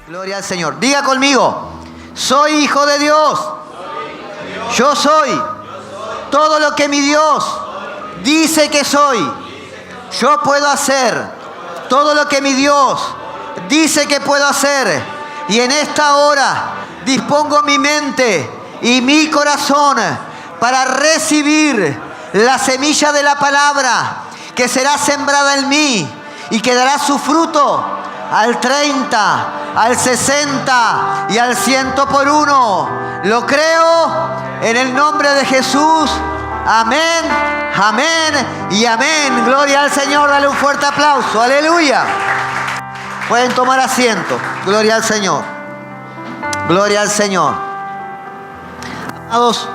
Gloria al Señor. Diga conmigo, soy hijo de Dios. Yo soy todo lo que mi Dios dice que soy. Yo puedo hacer todo lo que mi Dios dice que puedo hacer. Y en esta hora dispongo mi mente y mi corazón para recibir la semilla de la palabra que será sembrada en mí y que dará su fruto al 30, al 60 y al 100 por uno. Lo creo en el nombre de Jesús. Amén, amén y amén. Gloria al Señor. Dale un fuerte aplauso. Aleluya. Pueden tomar asiento. Gloria al Señor. Gloria al Señor. Amados,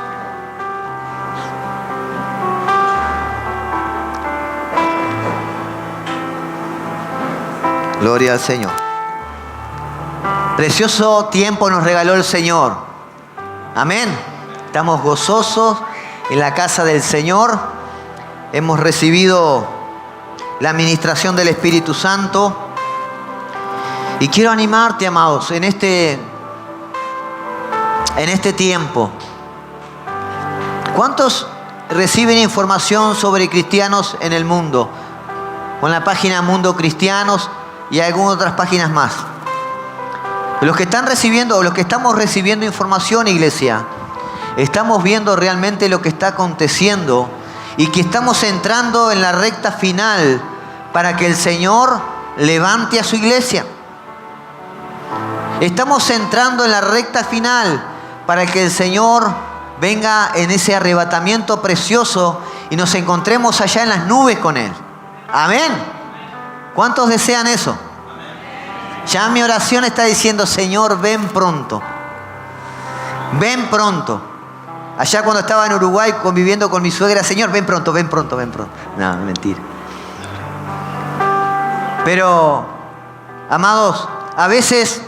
gloria al Señor. Precioso tiempo nos regaló el Señor. Amén. Estamos gozosos en la casa del Señor. Hemos recibido la administración del Espíritu Santo. Y quiero animarte, amados, en este tiempo. ¿Cuántos reciben información sobre cristianos en el mundo? Con la página Mundo Cristianos y algunas otras páginas más. Los que están recibiendo o los que estamos recibiendo información, iglesia, estamos viendo realmente lo que está aconteciendo y que estamos entrando en la recta final para que el Señor levante a su iglesia. Estamos entrando en la recta final para que el Señor venga en ese arrebatamiento precioso y nos encontremos allá en las nubes con Él. Amén. ¿Cuántos desean eso? Ya mi oración está diciendo, Señor, ven pronto. Ven pronto. Allá cuando estaba en Uruguay conviviendo con mi suegra, Señor, ven pronto, ven pronto, ven pronto. No, mentira. Pero, amados, a veces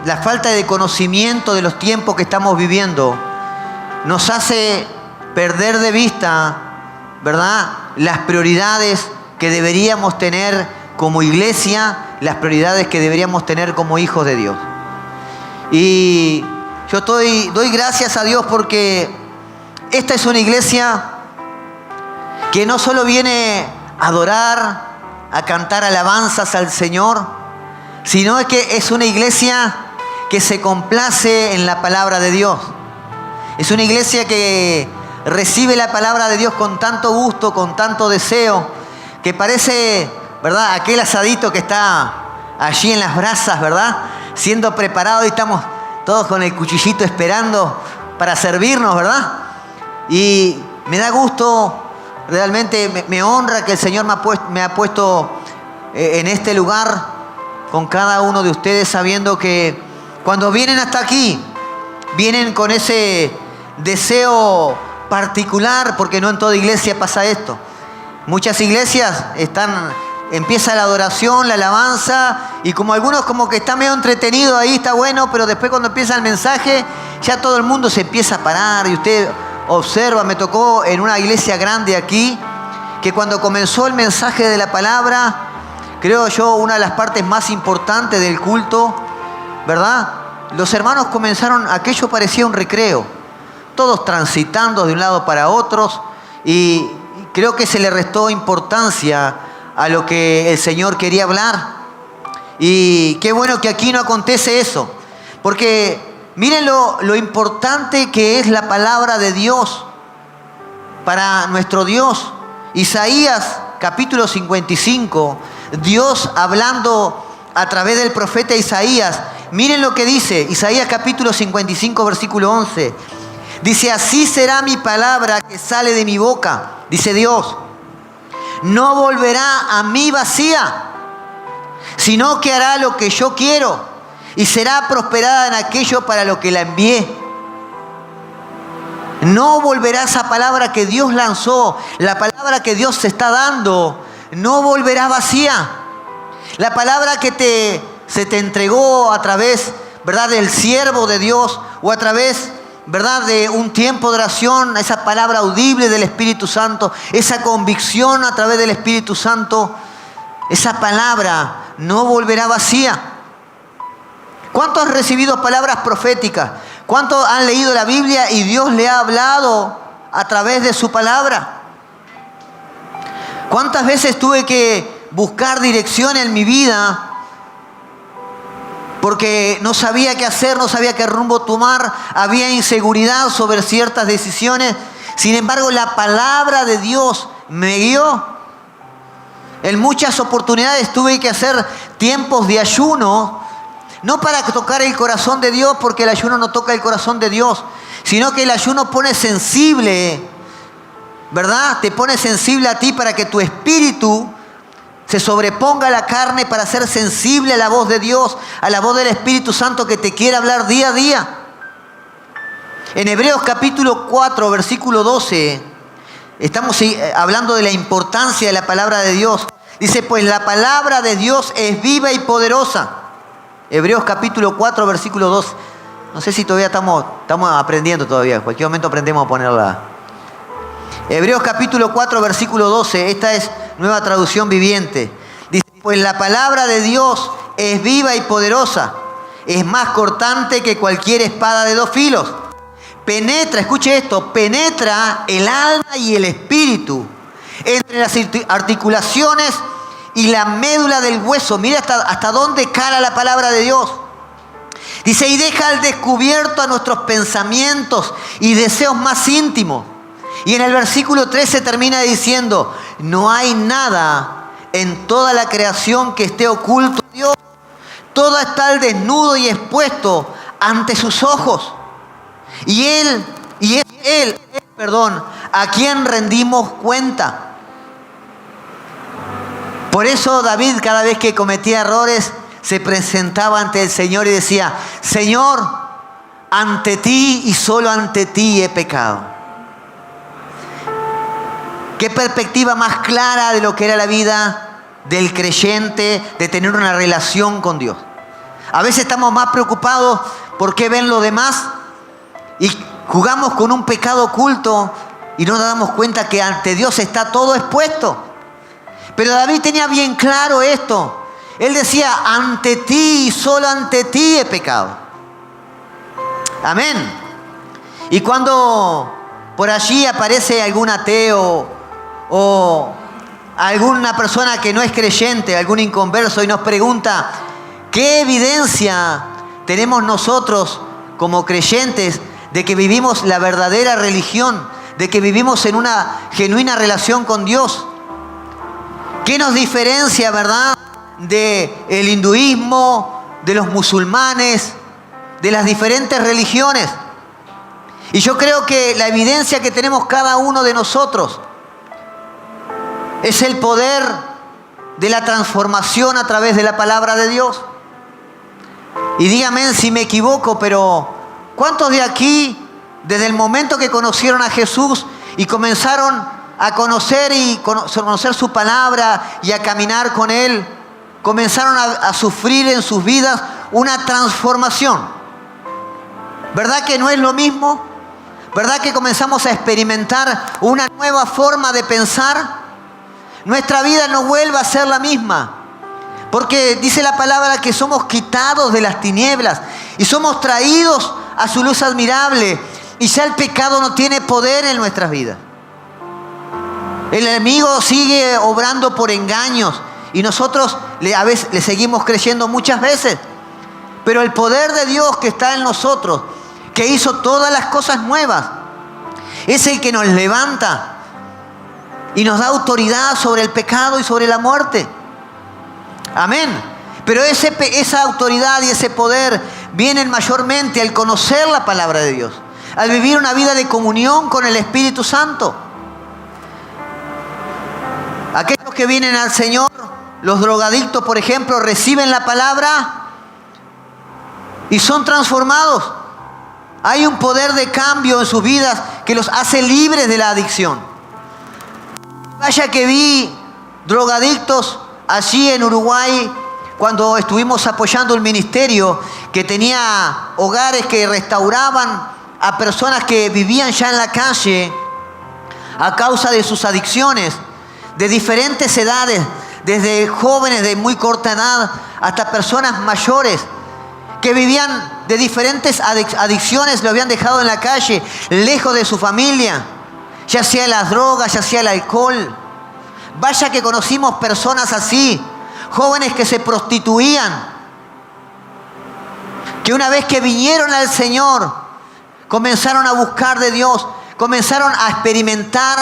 la falta de conocimiento de los tiempos que estamos viviendo nos hace perder de vista, ¿verdad?, las prioridades que deberíamos tener como iglesia, las prioridades que deberíamos tener como hijos de Dios. Y yo doy gracias a Dios porque esta es una iglesia que no solo viene a adorar, a cantar alabanzas al Señor, sino que es una iglesia que se complace en la palabra de Dios. Es una iglesia que recibe la palabra de Dios con tanto gusto, con tanto deseo, que parece, ¿verdad?, aquel asadito que está allí en las brasas, ¿verdad?, siendo preparado y estamos todos con el cuchillito esperando para servirnos, ¿verdad? Y me da gusto, realmente me honra que el Señor me ha puesto en este lugar con cada uno de ustedes, sabiendo que cuando vienen hasta aquí, vienen con ese deseo particular, porque no en toda iglesia pasa esto. Muchas iglesias empieza la adoración, la alabanza, y como algunos como que está medio entretenido ahí, está bueno, pero después cuando empieza el mensaje, ya todo el mundo se empieza a parar, y usted observa, me tocó en una iglesia grande aquí, que cuando comenzó el mensaje de la palabra, creo yo, una de las partes más importantes del culto, ¿verdad?, los hermanos comenzaron, aquello parecía un recreo, todos transitando de un lado para otros, y creo que se le restó importancia a lo que el Señor quería hablar. Y qué bueno que aquí no acontece eso, porque miren lo importante que es la palabra de Dios para nuestro Dios. Isaías capítulo 55, Dios hablando a través del profeta Isaías. Miren lo que dice Isaías capítulo 55 versículo 11. Dice, así será mi palabra que sale de mi boca, dice Dios. No volverá a mí vacía, sino que hará lo que yo quiero y será prosperada en aquello para lo que la envié. No volverá esa palabra que Dios lanzó, la palabra que Dios se está dando, no volverá vacía. La palabra que se te entregó a través, ¿verdad?, del siervo de Dios, o a través, ¿verdad?, de un tiempo de oración, esa palabra audible del Espíritu Santo, esa convicción a través del Espíritu Santo, esa palabra no volverá vacía. ¿Cuántos han recibido palabras proféticas? ¿Cuántos han leído la Biblia y Dios le ha hablado a través de su palabra? ¿Cuántas veces tuve que buscar dirección en mi vida porque no sabía qué hacer, no sabía qué rumbo tomar, había inseguridad sobre ciertas decisiones? Sin embargo, la palabra de Dios me guió. En muchas oportunidades tuve que hacer tiempos de ayuno, no para tocar el corazón de Dios, porque el ayuno no toca el corazón de Dios, sino que el ayuno pone sensible, ¿verdad? Te pone sensible a ti para que tu espíritu se sobreponga a la carne, para ser sensible a la voz de Dios, a la voz del Espíritu Santo que te quiere hablar día a día. En Hebreos capítulo 4, versículo 12, estamos hablando de la importancia de la palabra de Dios. Dice, pues la palabra de Dios es viva y poderosa. Hebreos capítulo 4, versículo 2. No sé si todavía estamos aprendiendo todavía. En cualquier momento aprendemos a ponerla. Hebreos capítulo 4, versículo 12. Esta es Nueva Traducción Viviente. Dice, pues la palabra de Dios es viva y poderosa. Es más cortante que cualquier espada de dos filos. Penetra, escuche esto, penetra el alma y el espíritu, entre las articulaciones y la médula del hueso. Mira hasta dónde cala la palabra de Dios. Dice, y deja al descubierto a nuestros pensamientos y deseos más íntimos. Y en el versículo 13 termina diciendo, no hay nada en toda la creación que esté oculto a Dios. Todo está al desnudo y expuesto ante sus ojos. Y es Él, a quien rendimos cuenta. Por eso David, cada vez que cometía errores, se presentaba ante el Señor y decía, Señor, ante ti y solo ante ti he pecado. Qué perspectiva más clara de lo que era la vida del creyente, de tener una relación con Dios. A veces estamos más preocupados por qué ven los demás y jugamos con un pecado oculto y no nos damos cuenta que ante Dios está todo expuesto. Pero David tenía bien claro esto. Él decía, ante ti y solo ante ti he pecado. Amén. Y cuando por allí aparece algún ateo o alguna persona que no es creyente, algún inconverso, y nos pregunta, ¿qué evidencia tenemos nosotros como creyentes de que vivimos la verdadera religión, de que vivimos en una genuina relación con Dios? ¿Qué nos diferencia, verdad, del hinduismo, de los musulmanes, de las diferentes religiones? Y yo creo que la evidencia que tenemos cada uno de nosotros es el poder de la transformación a través de la palabra de Dios. Y dígame si me equivoco, pero ¿cuántos de aquí, desde el momento que conocieron a Jesús y comenzaron a conocer y conocer su palabra y a caminar con Él, comenzaron a sufrir en sus vidas una transformación? ¿Verdad que no es lo mismo? ¿Verdad que comenzamos a experimentar una nueva forma de pensar? Nuestra vida no vuelve a ser la misma, porque dice la palabra que somos quitados de las tinieblas y somos traídos a su luz admirable, y ya el pecado no tiene poder en nuestras vidas. El enemigo sigue obrando por engaños y nosotros a veces le seguimos creyendo muchas veces. Pero el poder de Dios que está en nosotros, que hizo todas las cosas nuevas, es el que nos levanta y nos da autoridad sobre el pecado y sobre la muerte. Amén. Pero esa autoridad y ese poder vienen mayormente al conocer la palabra de Dios, al vivir una vida de comunión con el Espíritu Santo. Aquellos que vienen al Señor, los drogadictos, por ejemplo, reciben la palabra y son transformados. Hay un poder de cambio en sus vidas que los hace libres de la adicción. Vaya que vi drogadictos allí en Uruguay cuando estuvimos apoyando el ministerio que tenía hogares que restauraban a personas que vivían ya en la calle a causa de sus adicciones, de diferentes edades, desde jóvenes de muy corta edad hasta personas mayores, que vivían de diferentes adicciones, lo habían dejado en la calle, lejos de su familia, ya sea las drogas, ya sea el alcohol. Vaya que conocimos personas así, jóvenes que se prostituían, que una vez que vinieron al Señor, comenzaron a buscar de Dios, comenzaron a experimentar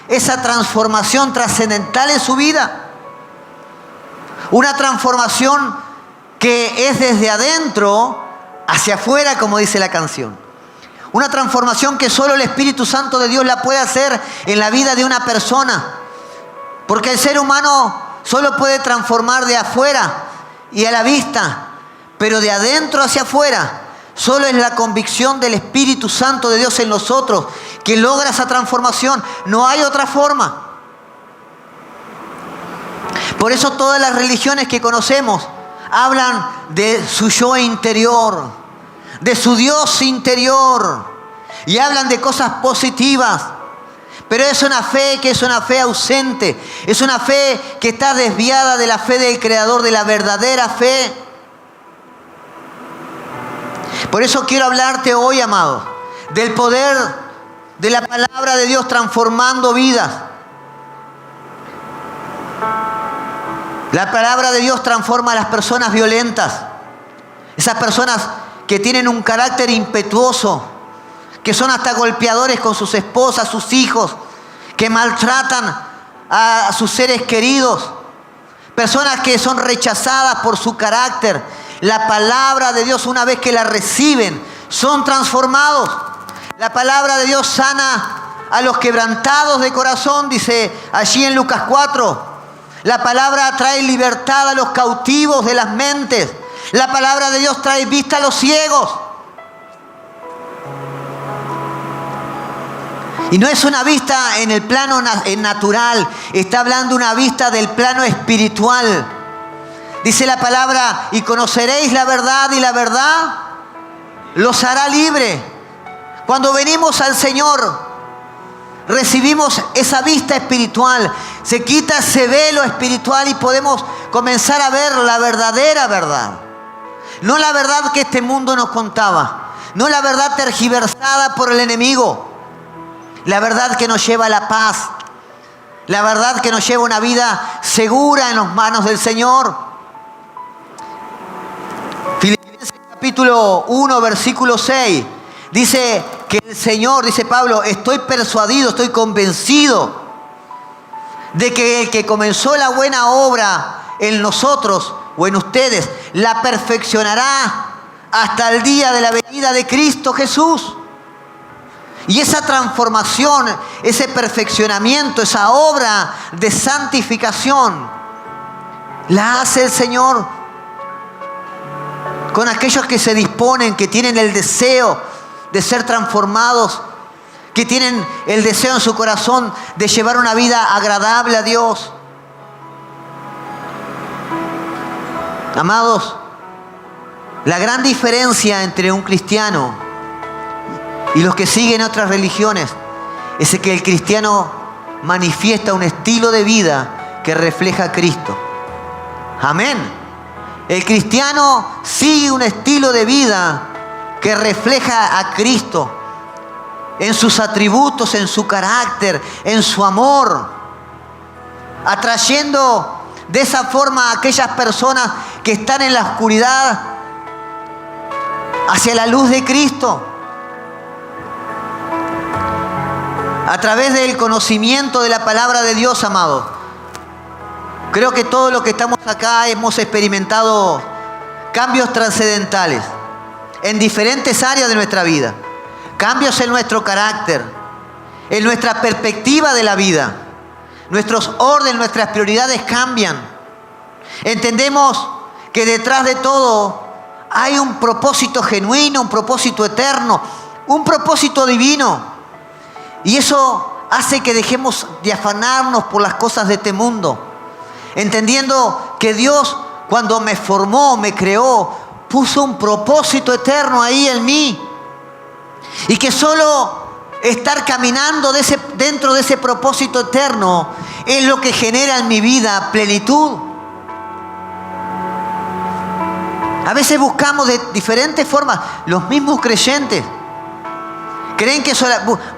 esa transformación trascendental en su vida. Una transformación que es desde adentro hacia afuera, como dice la canción. Una transformación que solo el Espíritu Santo de Dios la puede hacer en la vida de una persona. Porque el ser humano solo puede transformar de afuera y a la vista, pero de adentro hacia afuera solo es la convicción del Espíritu Santo de Dios en nosotros que logra esa transformación. No hay otra forma. Por eso todas las religiones que conocemos hablan de su yo interior, de su Dios interior, y hablan de cosas positivas. Pero es una fe que es una fe ausente, es una fe que está desviada de la fe del Creador, de la verdadera fe. Por eso quiero hablarte hoy, amado, del poder de la palabra de Dios transformando vidas. La palabra de Dios transforma a las personas violentas, esas personas que tienen un carácter impetuoso, que son hasta golpeadores con sus esposas, sus hijos, que maltratan a sus seres queridos, personas que son rechazadas por su carácter. La palabra de Dios, una vez que la reciben, son transformados. La palabra de Dios sana a los quebrantados de corazón, dice allí en Lucas 4. La palabra trae libertad a los cautivos de las mentes. La palabra de Dios trae vista a los ciegos. Y no es una vista en el plano natural, está hablando una vista del plano espiritual. Dice la palabra, y conoceréis la verdad, y la verdad los hará libre. Cuando venimos al Señor, recibimos esa vista espiritual, se quita ese velo espiritual y podemos comenzar a ver la verdadera verdad. No la verdad que este mundo nos contaba, no la verdad tergiversada por el enemigo, la verdad que nos lleva a la paz, la verdad que nos lleva a una vida segura en las manos del Señor. Filipenses capítulo 1, versículo 6, dice que el Señor, dice Pablo, estoy persuadido, estoy convencido de que el que comenzó la buena obra en nosotros o en ustedes, la perfeccionará hasta el día de la venida de Cristo Jesús. Y esa transformación, ese perfeccionamiento, esa obra de santificación, la hace el Señor con aquellos que se disponen, que tienen el deseo de ser transformados, que tienen el deseo en su corazón de llevar una vida agradable a Dios. Amados, la gran diferencia entre un cristiano y los que siguen otras religiones es que el cristiano manifiesta un estilo de vida que refleja a Cristo. Amén. El cristiano sigue un estilo de vida que refleja a Cristo en sus atributos, en su carácter, en su amor, atrayendo de esa forma a aquellas personas que están en la oscuridad hacia la luz de Cristo. A través del conocimiento de la palabra de Dios, amados. Creo que todos los que estamos acá hemos experimentado cambios trascendentales en diferentes áreas de nuestra vida. Cambios en nuestro carácter, en nuestra perspectiva de la vida. Nuestros órdenes, nuestras prioridades cambian. Entendemos que detrás de todo hay un propósito genuino, un propósito eterno, un propósito divino. Y eso hace que dejemos de afanarnos por las cosas de este mundo. Entendiendo que Dios, cuando me formó, me creó, puso un propósito eterno ahí en mí. Y que solo estar caminando dentro de ese propósito eterno es lo que genera en mi vida plenitud. A veces buscamos de diferentes formas, los mismos creyentes. Creen que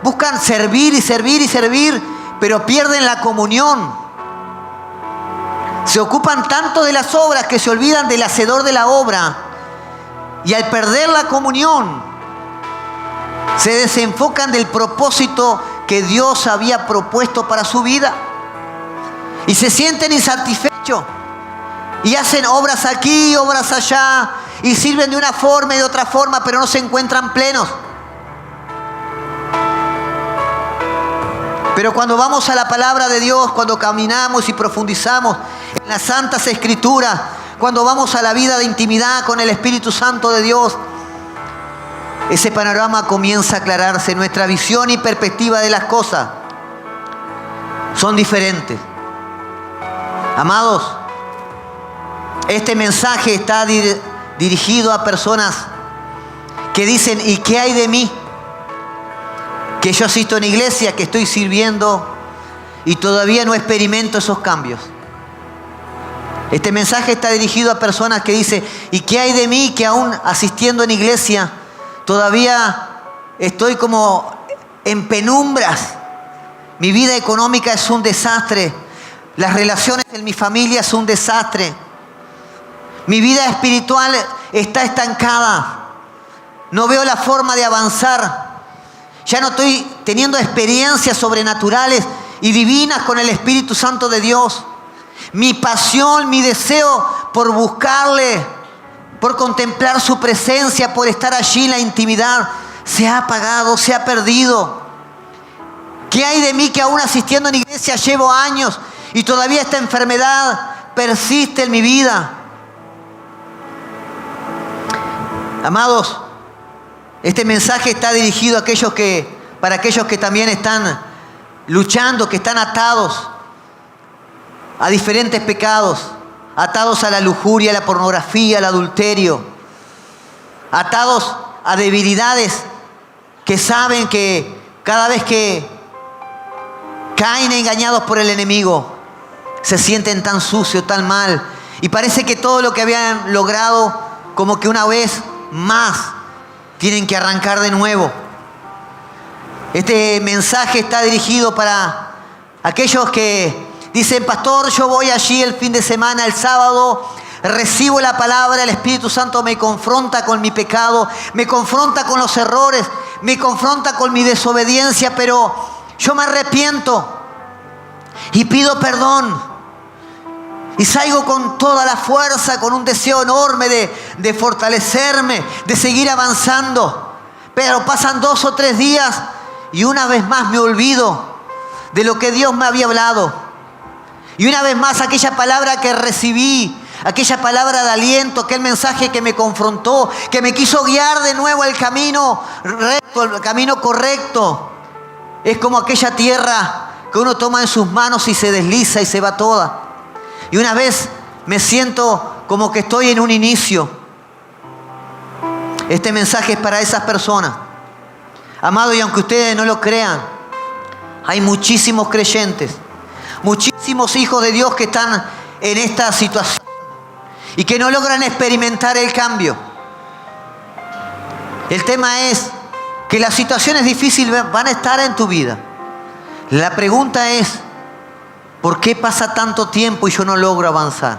buscan servir y servir y servir, pero pierden la comunión. Se ocupan tanto de las obras que se olvidan del hacedor de la obra. Y al perder la comunión, se desenfocan del propósito que Dios había propuesto para su vida. Y se sienten insatisfechos. Y hacen obras aquí, obras allá. Y sirven de una forma y de otra forma, pero no se encuentran plenos. Pero cuando vamos a la palabra de Dios, cuando caminamos y profundizamos en las Santas Escrituras, cuando vamos a la vida de intimidad con el Espíritu Santo de Dios, ese panorama comienza a aclararse. Nuestra visión y perspectiva de las cosas son diferentes. Amados, este mensaje está dirigido a personas que dicen, ¿y qué hay de mí? Que yo asisto en iglesia, que estoy sirviendo y todavía no experimento esos cambios. Este mensaje está dirigido a personas que dicen, ¿y qué hay de mí que aún asistiendo en iglesia todavía estoy como en penumbras? Mi vida económica es un desastre. Las relaciones en mi familia es un desastre. Mi vida espiritual está estancada. No veo la forma de avanzar. Ya no estoy teniendo experiencias sobrenaturales y divinas con el Espíritu Santo de Dios. Mi pasión, mi deseo por buscarle, por contemplar su presencia, por estar allí en la intimidad, se ha apagado, se ha perdido. ¿Qué hay de mí que aún asistiendo en iglesia llevo años y todavía esta enfermedad persiste en mi vida? Amados, este mensaje está dirigido a para aquellos que también están luchando, que están atados a diferentes pecados, atados a la lujuria, a la pornografía, al adulterio, atados a debilidades que saben que cada vez que caen engañados por el enemigo, se sienten tan sucios, tan mal, y parece que todo lo que habían logrado, como que una vez más tienen que arrancar de nuevo. Este mensaje está dirigido para aquellos que dicen, pastor, yo voy allí el fin de semana, el sábado, recibo la palabra, el Espíritu Santo me confronta con mi pecado, me confronta con los errores, me confronta con mi desobediencia, pero yo me arrepiento y pido perdón. Y salgo con toda la fuerza, con un deseo enorme de fortalecerme, de seguir avanzando. Pero pasan 2 o 3 días y una vez más me olvido de lo que Dios me había hablado. Y una vez más aquella palabra que recibí, aquella palabra de aliento, aquel mensaje que me confrontó, que me quiso guiar de nuevo al camino recto, al camino correcto. Es como aquella tierra que uno toma en sus manos y se desliza y se va toda. Y una vez me siento como que estoy en un inicio. Este mensaje es para esas personas. Amado, y aunque ustedes no lo crean, hay muchísimos creyentes, muchísimos hijos de Dios que están en esta situación y que no logran experimentar el cambio. El tema es que las situaciones difíciles van a estar en tu vida. La pregunta es, ¿por qué pasa tanto tiempo y yo no logro avanzar?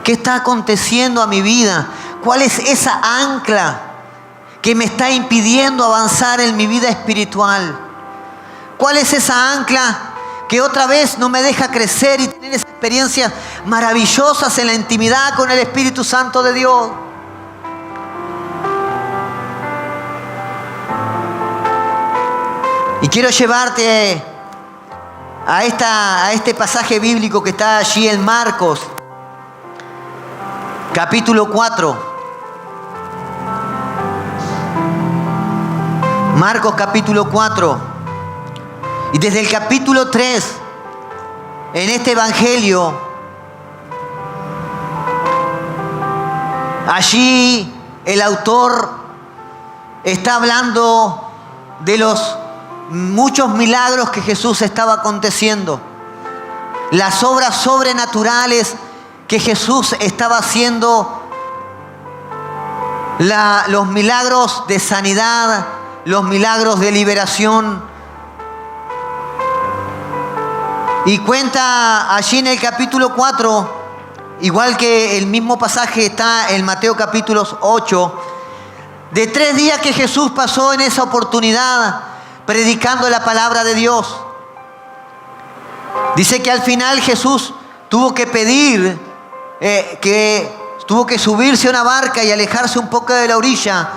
¿Qué está aconteciendo a mi vida? ¿Cuál es esa ancla que me está impidiendo avanzar en mi vida espiritual? ¿Cuál es esa ancla que otra vez no me deja crecer y tener esas experiencias maravillosas en la intimidad con el Espíritu Santo de Dios? Y quiero llevarte a este pasaje bíblico que está allí en Marcos, capítulo 4. Marcos capítulo 4. Y desde el capítulo 3, en este evangelio, allí el autor está hablando de los muchos milagros que Jesús estaba aconteciendo, las obras sobrenaturales que Jesús estaba haciendo los milagros de sanidad, los milagros de liberación. Y cuenta allí en el capítulo 4, igual que el mismo pasaje está en Mateo capítulo 8, de 3 días que Jesús pasó en esa oportunidad predicando la palabra de Dios. Dice que al final Jesús tuvo que pedir, tuvo que subirse a una barca y alejarse un poco de la orilla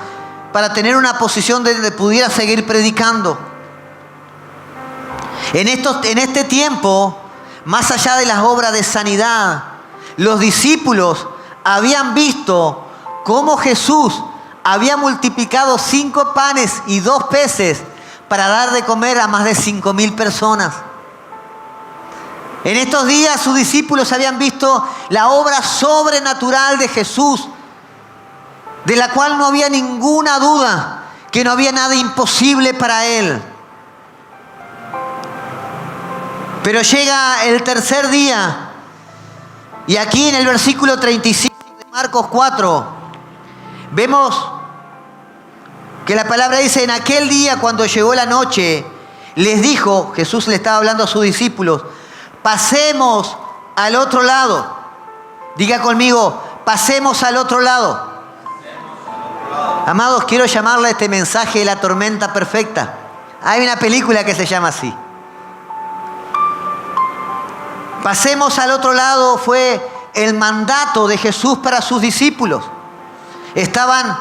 para tener una posición donde pudiera seguir predicando. En este tiempo, más allá de las obras de sanidad, los discípulos habían visto cómo Jesús había multiplicado 5 panes y 2 peces para dar de comer a más de 5.000 personas. En estos días sus discípulos habían visto la obra sobrenatural de Jesús, de la cual no había ninguna duda, que no había nada imposible para Él. Pero llega el tercer día, y aquí en el versículo 35 de Marcos 4, vemos que la palabra dice: en aquel día cuando llegó la noche, les dijo, Jesús le estaba hablando a sus discípulos, pasemos al otro lado. Diga conmigo, pasemos al otro lado. Amados, quiero llamarle a este mensaje la tormenta perfecta. Hay una película que se llama así. Pasemos al otro lado fue el mandato de Jesús para sus discípulos. Estaban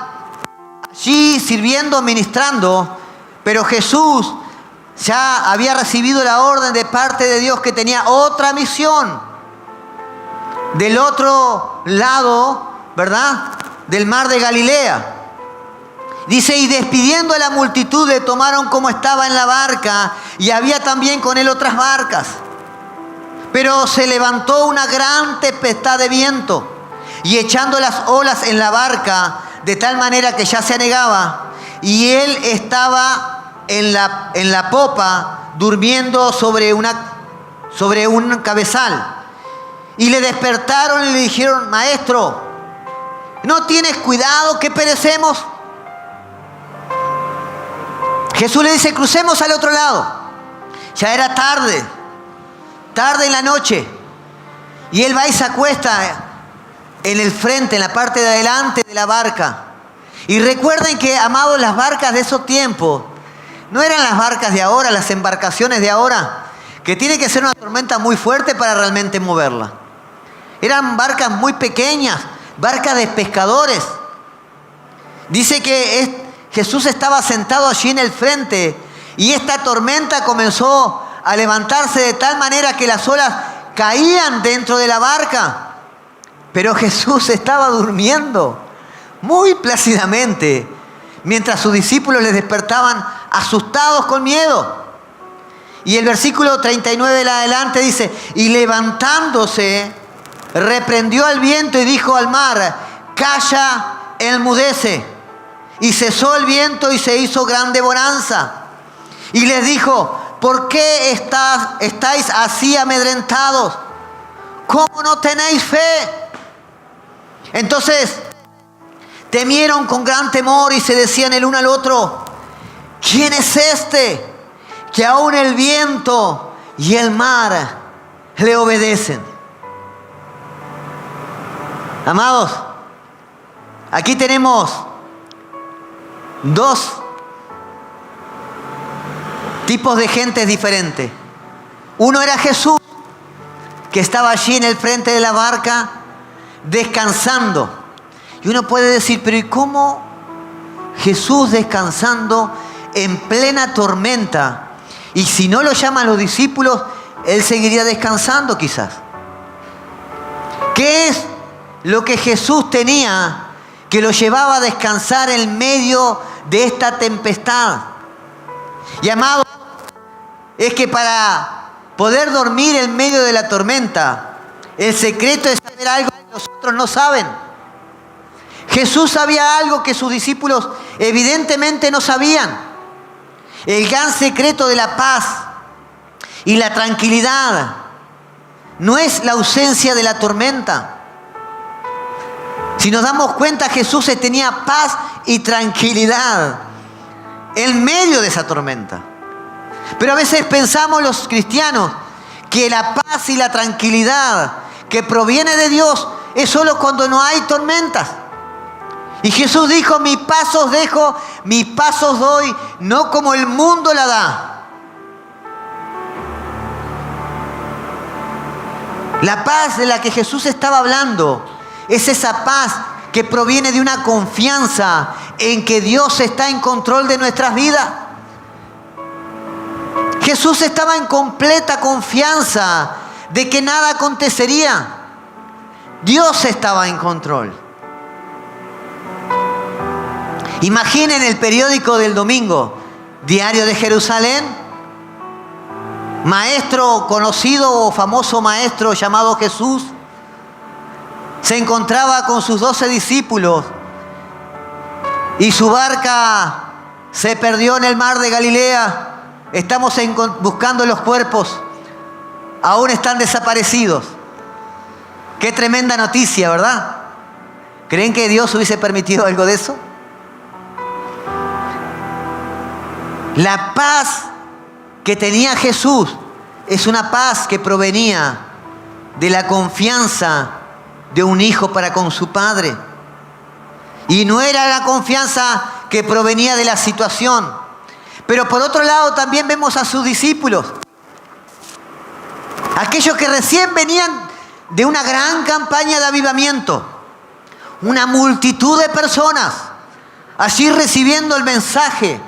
allí sirviendo, ministrando, pero Jesús ya había recibido la orden de parte de Dios que tenía otra misión. Del otro lado, ¿verdad?, del mar de Galilea. Dice, y despidiendo a la multitud le tomaron como estaba en la barca, y había también con él otras barcas. Pero se levantó una gran tempestad de viento, y echando las olas en la barca, de tal manera que ya se anegaba, y él estaba en la popa, durmiendo sobre un cabezal. Y le despertaron y le dijeron, maestro, ¿no tienes cuidado que perecemos? Jesús le dice, crucemos al otro lado. Ya era tarde en la noche, y él va y se acuesta en el frente, en la parte de adelante de la barca. Y recuerden que, amados, las barcas de esos tiempos no eran las barcas de ahora, las embarcaciones de ahora, que tiene que ser una tormenta muy fuerte para realmente moverla. Eran barcas muy pequeñas, barcas de pescadores. Dice que Jesús estaba sentado allí en el frente, y esta tormenta comenzó a levantarse de tal manera que las olas caían dentro de la barca. Pero Jesús estaba durmiendo muy plácidamente, mientras sus discípulos les despertaban asustados con miedo. Y el versículo 39 de adelante dice, y levantándose, reprendió al viento y dijo al mar, calla, enmudece. Y cesó el viento y se hizo grande bonanza. Y les dijo, ¿por qué estáis así amedrentados? ¿Cómo no tenéis fe? Entonces temieron con gran temor y se decían el uno al otro, ¿quién es este que aún el viento y el mar le obedecen? Amados, aquí tenemos 2 tipos de gentes diferentes. Uno era Jesús, que estaba allí en el frente de la barca descansando. Y uno puede decir, pero ¿y cómo Jesús descansando en plena tormenta? Y si no lo llaman los discípulos, él seguiría descansando quizás. ¿Qué es lo que Jesús tenía que lo llevaba a descansar en medio de esta tempestad? Y amado, es que para poder dormir en medio de la tormenta, el secreto es saber algo que los otros no saben. Jesús sabía algo que sus discípulos evidentemente no sabían. El gran secreto de la paz y la tranquilidad no es la ausencia de la tormenta, Si nos damos cuenta, Jesús tenía paz y tranquilidad en medio de esa tormenta. Pero a veces pensamos los cristianos que la paz y la tranquilidad que proviene de Dios es solo cuando no hay tormentas. Y Jesús dijo: mi paz os dejo, mi paz os doy, no como el mundo la da. La paz de la que Jesús estaba hablando es esa paz que proviene de una confianza en que Dios está en control de nuestras vidas. Jesús estaba en completa confianza de que nada acontecería. Dios estaba en control. Imaginen el periódico del domingo, Diario de Jerusalén. Maestro conocido o famoso maestro llamado Jesús se encontraba con sus 12 discípulos y su barca se perdió en el mar de Galilea. Estamos buscando los cuerpos, aún están desaparecidos. Qué tremenda noticia, ¿verdad? ¿Creen que Dios hubiese permitido algo de eso? La paz que tenía Jesús es una paz que provenía de la confianza de un hijo para con su padre. Y no era la confianza que provenía de la situación. Pero por otro lado también vemos a sus discípulos. Aquellos que recién venían de una gran campaña de avivamiento. Una multitud de personas allí recibiendo el mensaje.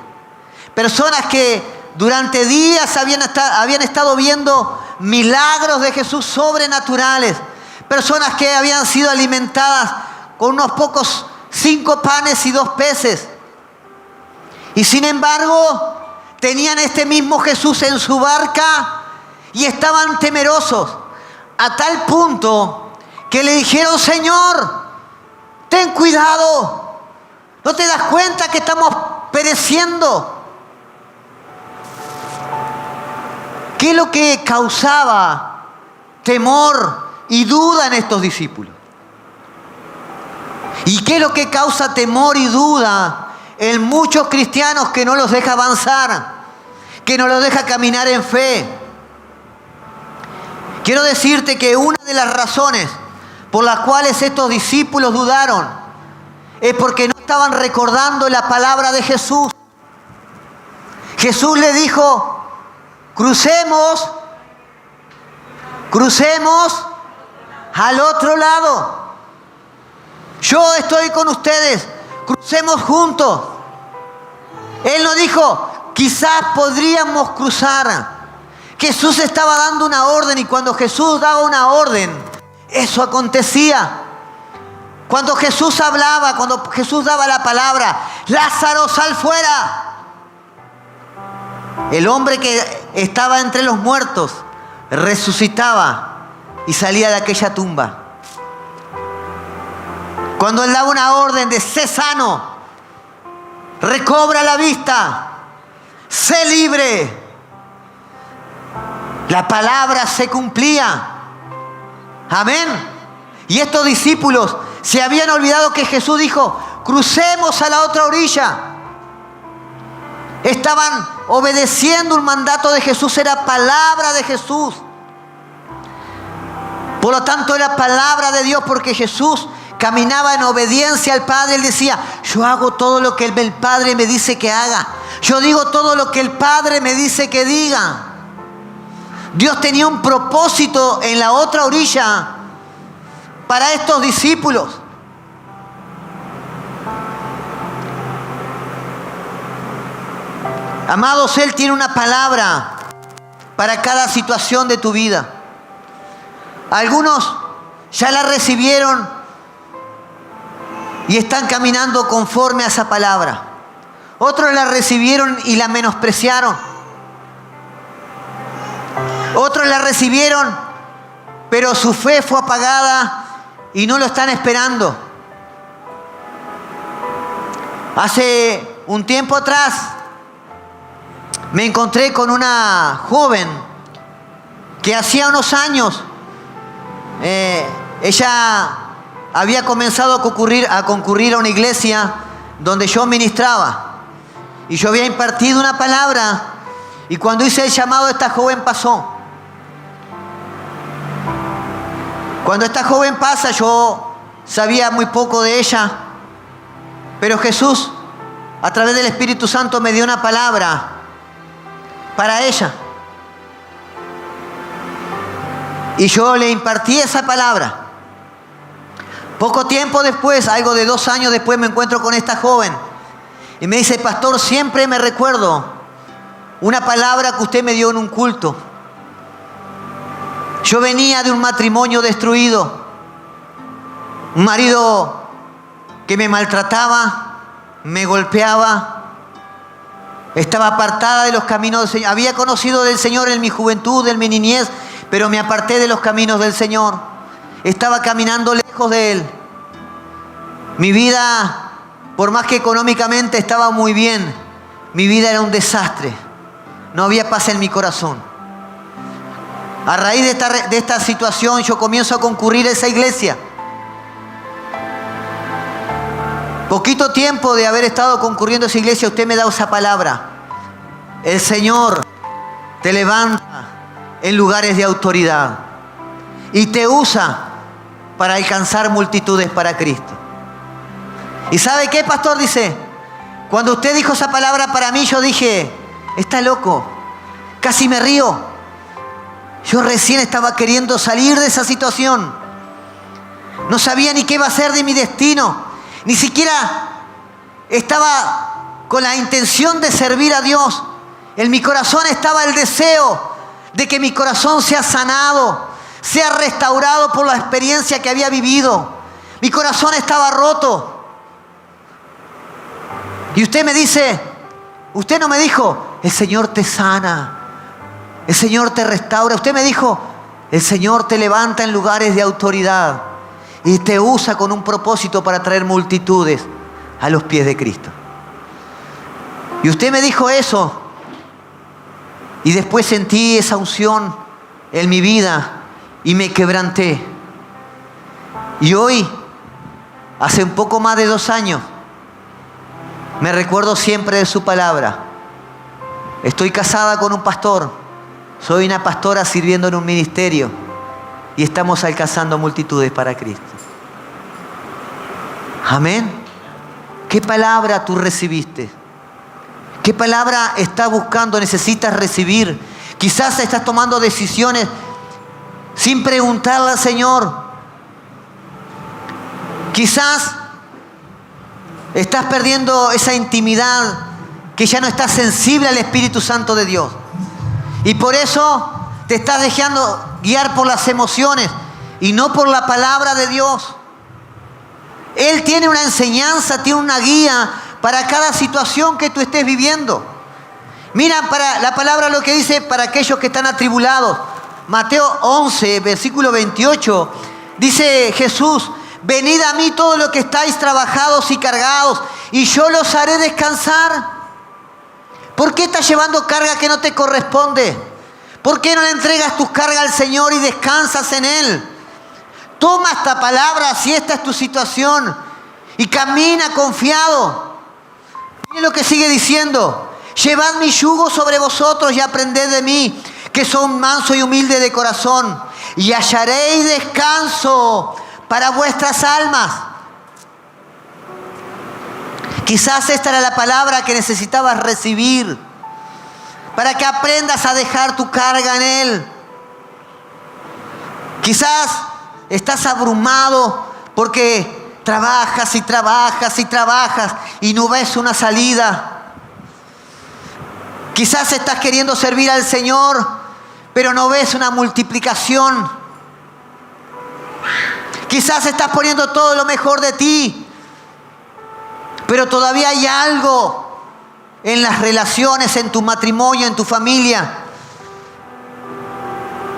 Personas que durante días habían estado viendo milagros de Jesús sobrenaturales. Personas que habían sido alimentadas con unos pocos 5 panes y 2 peces. Y sin embargo, tenían este mismo Jesús en su barca y estaban temerosos. A tal punto que le dijeron: Señor, ten cuidado. ¿No te das cuenta que estamos pereciendo? ¿Qué es lo que causaba temor y duda en estos discípulos? ¿Y qué es lo que causa temor y duda en muchos cristianos que no los deja avanzar, que no los deja caminar en fe? Quiero decirte que una de las razones por las cuales estos discípulos dudaron es porque no estaban recordando la palabra de Jesús. Jesús le dijo: crucemos al otro lado. Yo estoy con ustedes, crucemos juntos. Él no dijo: quizás podríamos cruzar. Jesús estaba dando una orden, y cuando Jesús daba una orden, eso acontecía. Cuando Jesús hablaba, cuando Jesús daba la palabra: Lázaro, sal fuera. El hombre que estaba entre los muertos resucitaba y salía de aquella tumba. Cuando él daba una orden de sé sano, recobra la vista, sé libre, la palabra se cumplía. Amén. Y estos discípulos se habían olvidado que Jesús dijo: crucemos a la otra orilla. Estaban obedeciendo un mandato de Jesús, era palabra de Jesús. Por lo tanto, era palabra de Dios, porque Jesús caminaba en obediencia al Padre. Él decía: yo hago todo lo que el Padre me dice que haga. Yo digo todo lo que el Padre me dice que diga. Dios tenía un propósito en la otra orilla para estos discípulos. Amados, Él tiene una palabra para cada situación de tu vida. Algunos ya la recibieron y están caminando conforme a esa palabra. Otros la recibieron y la menospreciaron. Otros la recibieron, pero su fe fue apagada y no lo están esperando. Hace un tiempo atrás me encontré con una joven que hacía unos años ella había comenzado a concurrir a una iglesia donde yo ministraba. Y yo había impartido una palabra. Y cuando hice el llamado, esta joven pasó. Cuando esta joven pasa, yo sabía muy poco de ella. Pero Jesús, a través del Espíritu Santo, me dio una palabra para ella. Y yo le impartí esa palabra. Poco tiempo después, algo de 2 años después, me encuentro con esta joven. Y me dice: pastor, siempre me recuerdo una palabra que usted me dio en un culto. Yo venía de un matrimonio destruido. Un marido que me maltrataba, me golpeaba. Estaba apartada de los caminos del Señor. Había conocido del Señor en mi juventud, en mi niñez, pero me aparté de los caminos del Señor. Estaba caminando lejos de Él. Mi vida, por más que económicamente estaba muy bien, mi vida era un desastre. No había paz en mi corazón. A raíz de esta situación, yo comienzo a concurrir a esa iglesia. Poquito tiempo de haber estado concurriendo a esa iglesia, usted me da esa palabra. El Señor te levanta en lugares de autoridad y te usa para alcanzar multitudes para Cristo. ¿Y sabe qué, pastor? Dice, cuando usted dijo esa palabra para mí, yo dije: está loco, casi me río. Yo recién estaba queriendo salir de esa situación. No sabía ni qué iba a ser de mi destino. Ni siquiera estaba con la intención de servir a Dios. En mi corazón estaba el deseo de que mi corazón sea sanado, sea restaurado por la experiencia que había vivido. Mi corazón estaba roto. Y usted me dice, usted no me dijo: el Señor te sana, el Señor te restaura. Usted me dijo: el Señor te levanta en lugares de autoridad y te usa con un propósito para traer multitudes a los pies de Cristo. Y usted me dijo eso. Y después sentí esa unción en mi vida y me quebranté. Y hoy, hace un poco más de 2 años, me recuerdo siempre de su palabra. Estoy casada con un pastor. Soy una pastora sirviendo en un ministerio. Y estamos alcanzando multitudes para Cristo. Amén. ¿Qué palabra tú recibiste? ¿Qué palabra estás buscando, necesitas recibir? Quizás estás tomando decisiones sin preguntarle al Señor. Quizás estás perdiendo esa intimidad, que ya no estás sensible al Espíritu Santo de Dios. Y por eso te estás dejando guiar por las emociones y no por la palabra de Dios. Él tiene una enseñanza, tiene una guía para cada situación que tú estés viviendo. Mira para la palabra lo que dice para aquellos que están atribulados. Mateo 11, versículo 28, dice Jesús: venid a mí todos los que estáis trabajados y cargados, y yo los haré descansar. ¿Por qué estás llevando carga que no te corresponde? ¿Por qué no le entregas tus cargas al Señor y descansas en Él? Toma esta palabra si esta es tu situación y camina confiado. Mire lo que sigue diciendo: llevad mi yugo sobre vosotros y aprended de mí, que soy manso y humilde de corazón, y hallaréis descanso para vuestras almas. Quizás esta era la palabra que necesitabas recibir para que aprendas a dejar tu carga en Él. Quizás estás abrumado porque trabajas y trabajas y trabajas y no ves una salida. Quizás estás queriendo servir al Señor, pero no ves una multiplicación. Quizás estás poniendo todo lo mejor de ti, pero todavía hay algo en las relaciones, en tu matrimonio, en tu familia,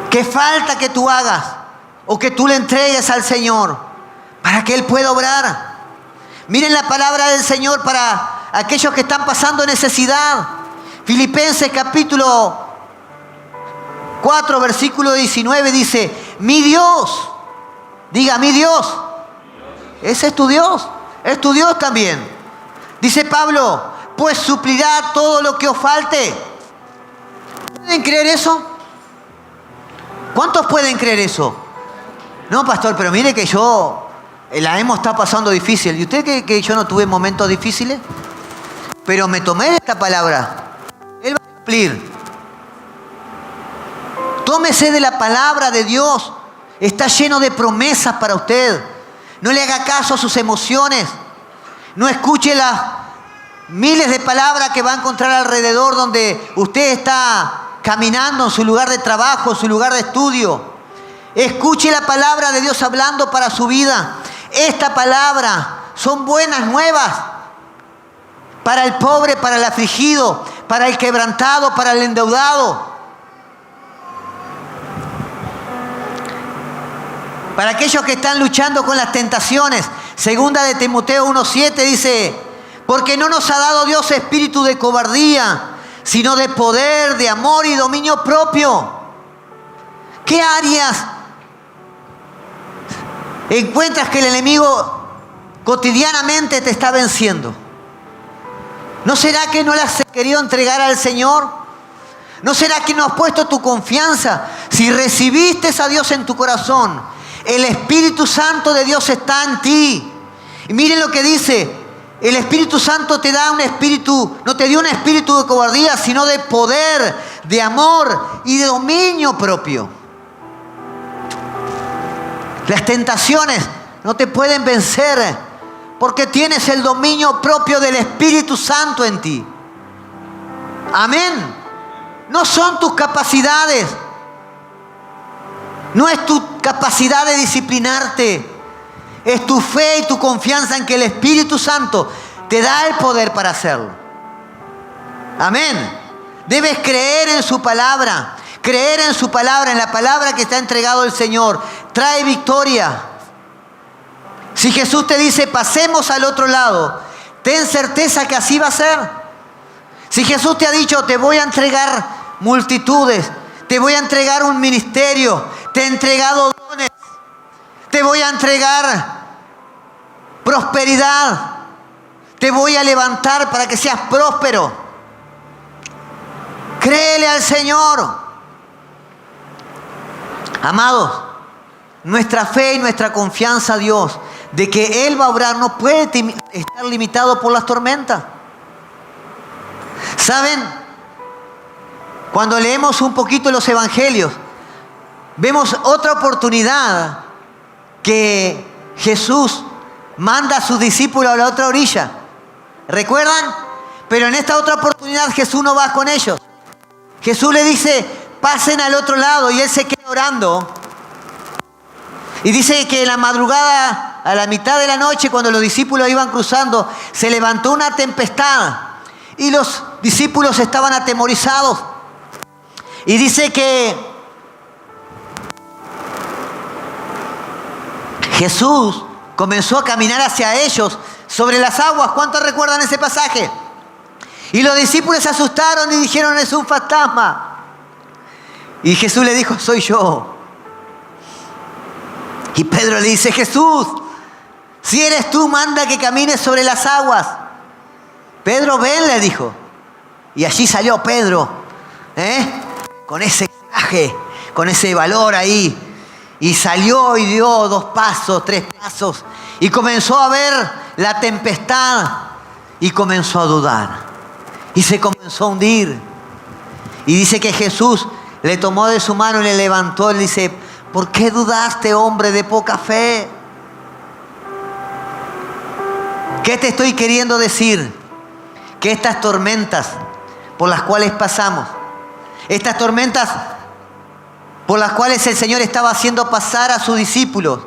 que falta que tú hagas o que tú le entregues al Señor para que Él pueda obrar. Miren la palabra del Señor para aquellos que están pasando necesidad. Filipenses capítulo 4, versículo 19 dice: mi Dios, diga mi Dios, Ese es tu Dios. Es tu Dios también. Dice Pablo, pues suplirá todo lo que os falte. ¿Pueden creer eso? ¿Cuántos pueden creer eso? No, pastor, pero mire que yo la hemos estado pasando difícil. ¿Y usted cree que yo no tuve momentos difíciles? Pero me tomé de esta palabra. Él va a cumplir. Tómese de la palabra de Dios. Está lleno de promesas para usted. No le haga caso a sus emociones. No escuche las miles de palabras que va a encontrar alrededor donde usted está caminando en su lugar de trabajo, en su lugar de estudio. Escuche la palabra de Dios hablando para su vida. Esta palabra son buenas nuevas para el pobre, para el afligido, para el quebrantado, para el endeudado. Para aquellos que están luchando con las tentaciones. Segunda de Timoteo 1:7 dice, porque no nos ha dado Dios espíritu de cobardía, sino de poder, de amor y dominio propio. ¿Qué áreas encuentras que el enemigo cotidianamente te está venciendo? ¿No será que no las has querido entregar al Señor? ¿No será que no has puesto tu confianza? Si recibiste a Dios en tu corazón, el Espíritu Santo de Dios está en ti. Y miren lo que dice. El Espíritu Santo te da un espíritu, no te dio un espíritu de cobardía, sino de poder, de amor y de dominio propio. Las tentaciones no te pueden vencer porque tienes el dominio propio del Espíritu Santo en ti. Amén. No son tus capacidades. No es tu capacidad de disciplinarte. Es tu fe y tu confianza en que el Espíritu Santo te da el poder para hacerlo. Amén. Debes creer en su palabra. Creer en su palabra, en la palabra que te ha entregado el Señor. Trae victoria. Si Jesús te dice, pasemos al otro lado, ten certeza que así va a ser. Si Jesús te ha dicho, te voy a entregar multitudes, te voy a entregar un ministerio, te he entregado dones, te voy a entregar prosperidad, te voy a levantar para que seas próspero. Créele al Señor. Amados, nuestra fe y nuestra confianza a Dios de que Él va a obrar no puede estar limitado por las tormentas. ¿Saben? Cuando leemos un poquito los evangelios, vemos otra oportunidad que Jesús manda a sus discípulos a la otra orilla. ¿Recuerdan? Pero en esta otra oportunidad Jesús no va con ellos. Jesús le dice, pasen al otro lado, y Él se queda orando. Y dice que en la madrugada, a la mitad de la noche, cuando los discípulos iban cruzando, se levantó una tempestad y los discípulos estaban atemorizados. Y dice que Jesús comenzó a caminar hacia ellos sobre las aguas. ¿Cuántos recuerdan ese pasaje? Y los discípulos se asustaron y dijeron, es un fantasma. Y Jesús le dijo, soy yo. Y Pedro le dice, Jesús, si eres tú, manda que camines sobre las aguas. Pedro, ven, le dijo. Y allí salió Pedro, con ese coraje, con ese valor ahí. Y salió y dio 2 pasos, 3 pasos. Y comenzó a ver la tempestad. Y comenzó a dudar. Y se comenzó a hundir. Y dice que Jesús le tomó de su mano y le levantó. Y le dice, ¿por qué dudaste, hombre de poca fe? ¿Qué te estoy queriendo decir? Que estas tormentas por las cuales pasamos, estas tormentas por las cuales el Señor estaba haciendo pasar a sus discípulos,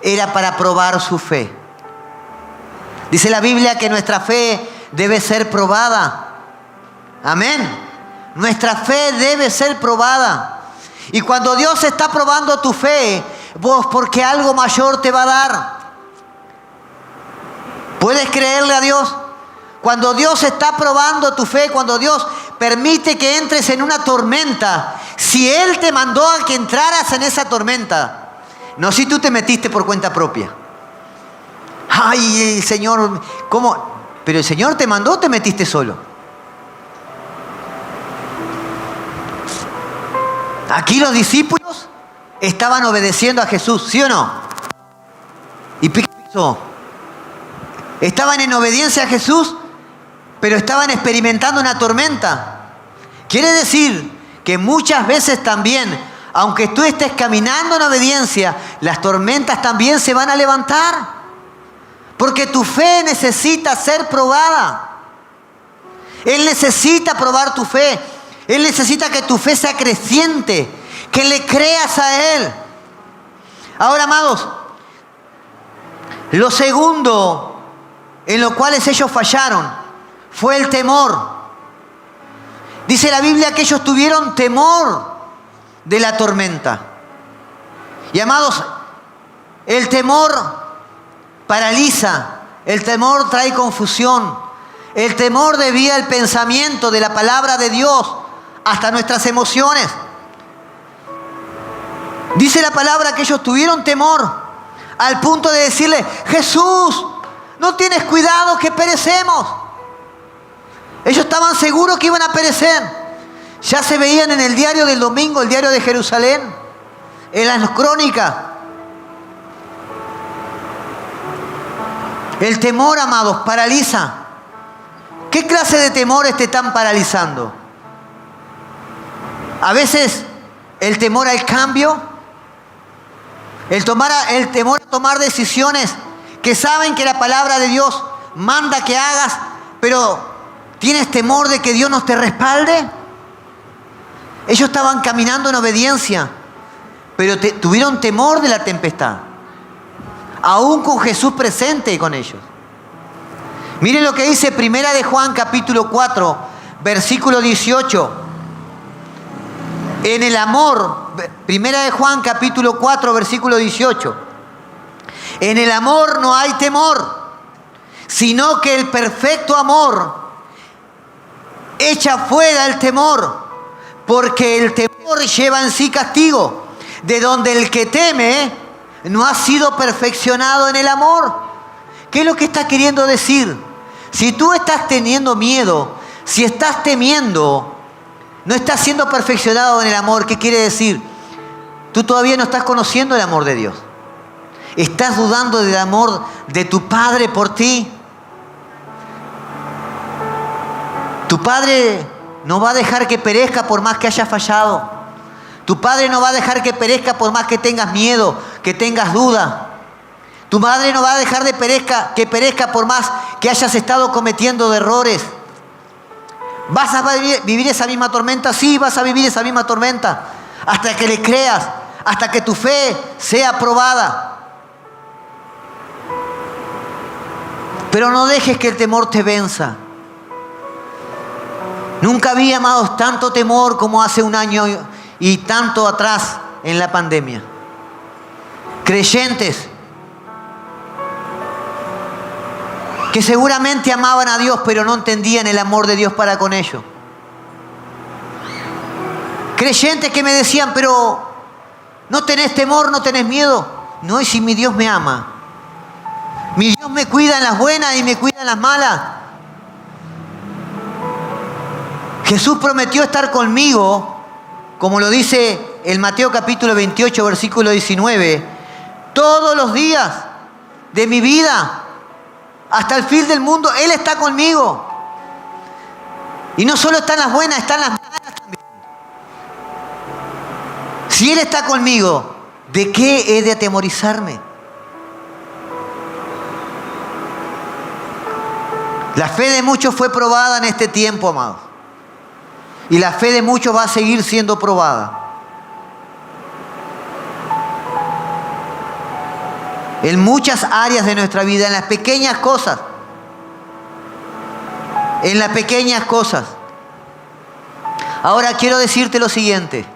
era para probar su fe. Dice la Biblia que nuestra fe debe ser probada. Amén. Nuestra fe debe ser probada. Y cuando Dios está probando tu fe, vos, porque algo mayor te va a dar. ¿Puedes creerle a Dios? Cuando Dios está probando tu fe, cuando Dios permite que entres en una tormenta, si Él te mandó a que entraras en esa tormenta, no si tú te metiste por cuenta propia. Ay, el Señor, ¿cómo? Pero el Señor te mandó o te metiste solo. Aquí los discípulos estaban obedeciendo a Jesús, ¿sí o no? ¿Y qué pasó? Estaban en obediencia a Jesús, pero estaban experimentando una tormenta. Quiere decir que muchas veces también, aunque tú estés caminando en obediencia, las tormentas también se van a levantar. Porque tu fe necesita ser probada. Él necesita probar tu fe. Él necesita que tu fe sea creciente, que le creas a Él. Ahora, amados, lo segundo en lo cual ellos fallaron fue el temor. Dice la Biblia que ellos tuvieron temor de la tormenta. Y amados, el temor paraliza, el temor trae confusión, el temor desvía el pensamiento de la palabra de Dios hasta nuestras emociones. Dice la palabra que ellos tuvieron temor al punto de decirle: Jesús, ¿no tienes cuidado que perecemos? Ellos estaban seguros que iban a perecer. Ya se veían en el diario del domingo, el diario de Jerusalén, en las crónicas. El temor, amados, paraliza. ¿Qué clase de temores te están paralizando? A veces el temor al cambio, el temor a tomar decisiones que saben que la palabra de Dios manda que hagas, pero tienes temor de que Dios no te respalde. Ellos estaban caminando en obediencia, pero tuvieron temor de la tempestad, aún con Jesús presente con ellos. Miren lo que dice Primera de Juan capítulo 4, versículo 18. En el amor, Primera de Juan capítulo 4, versículo 18. En el amor no hay temor, sino que el perfecto amor echa fuera el temor, porque el temor lleva en sí castigo, de donde el que teme no ha sido perfeccionado en el amor. ¿Qué es lo que está queriendo decir? Si tú estás teniendo miedo, si estás temiendo, no estás siendo perfeccionado en el amor. ¿Qué quiere decir? Tú todavía no estás conociendo el amor de Dios. Estás dudando del amor de tu Padre por ti. Tu Padre no va a dejar que perezca por más que hayas fallado. Tu Padre no va a dejar que perezca por más que tengas miedo, que tengas duda. Tu madre no va a dejar que perezca por más que hayas estado cometiendo errores. ¿Vas a vivir esa misma tormenta? Sí, vas a vivir esa misma tormenta. Hasta que le creas, hasta que tu fe sea probada. Pero no dejes que el temor te venza. Nunca había, amados, tanto temor como hace un año y tanto atrás en la pandemia. Creyentes que seguramente amaban a Dios, pero no entendían el amor de Dios para con ellos. Creyentes que me decían: pero no tenés temor, no tenés miedo. No, y si mi Dios me ama. Mi Dios me cuida en las buenas y me cuida en las malas. Jesús prometió estar conmigo, como lo dice el Mateo capítulo 28, versículo 19, todos los días de mi vida, hasta el fin del mundo. Él está conmigo. Y no solo está en las buenas, está en las malas también. Si Él está conmigo, ¿de qué he de atemorizarme? La fe de muchos fue probada en este tiempo, amados. Y la fe de muchos va a seguir siendo probada. En muchas áreas de nuestra vida, en las pequeñas cosas. En las pequeñas cosas. Ahora quiero decirte lo siguiente.